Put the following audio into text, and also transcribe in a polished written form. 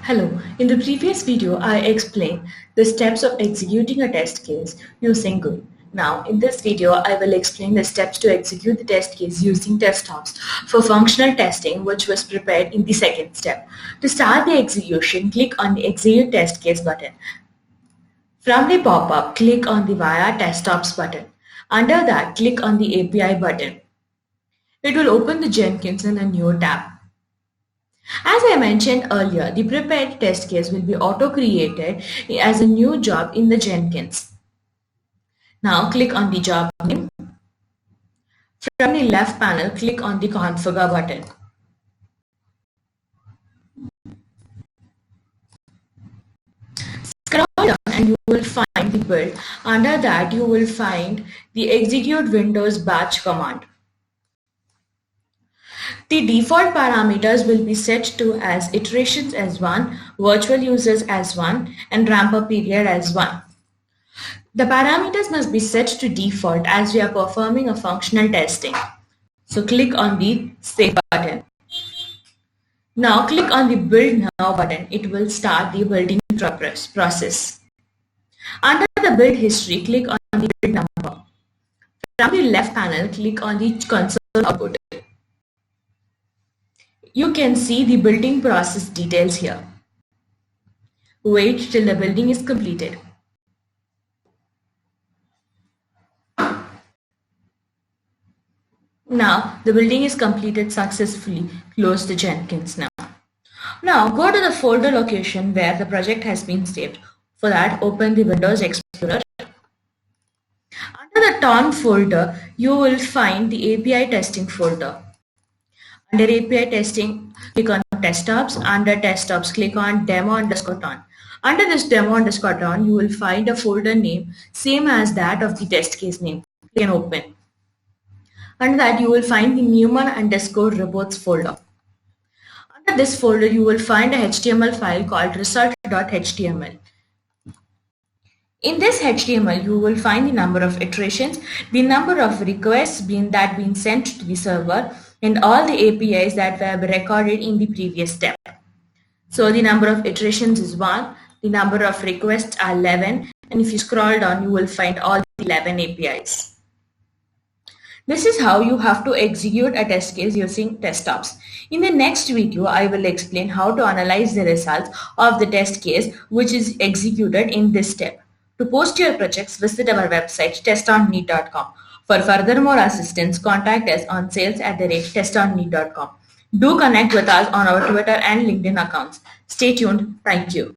Hello, in the previous video I explained the steps of executing a test case using GUI. Now in this video I will explain the steps to execute the test case using TestOps for functional testing, which was prepared in the second step. To start the execution, click on the Execute Test Case button. From the pop-up, click on the Via TestOps button. Under that, click on the API button. It will open the Jenkins in a new tab. As I mentioned earlier, the prepared test case will be auto-created as a new job in the Jenkins. Now click on the job name. From the left panel, click on the Configure button. Scroll down and you will find the build. Under that, you will find the Execute Windows Batch command. The default parameters will be set to as iterations as 1, virtual users as 1, and ramp-up period as 1. The parameters must be set to default as we are performing a functional testing. So click on the Save button. Now click on the Build Now button. It will start the building process. Under the build history, click on the build number. From the left panel, click on the console output. You can see the building process details here. Wait till the building is completed. Now the building is completed successfully. Close the Jenkins now. Now go to the folder location where the project has been saved. For that, open the Windows Explorer. Under the TON folder, you will find the API testing folder. Under API testing, click on TestOps. Under TestOps, click on demo_ton. Under this demo_ton, you will find a folder name same as that of the test case name. Click and open. Under that, you will find the Newman_reports folder. Under this folder, you will find a HTML file called result.html. In this HTML, you will find the number of iterations, the number of requests being sent to the server, and all the APIs that were recorded in the previous step. So the number of iterations is 1, the number of requests are 11, and if you scroll down, you will find all the 11 APIs. This is how you have to execute a test case using TestOps. In the next video, I will explain how to analyze the results of the test case which is executed in this step. To post your projects, visit our website TestOnNeed.com. For furthermore assistance, contact us on sales@TestOnNeed.com. Do connect with us on our Twitter and LinkedIn accounts. Stay tuned. Thank you.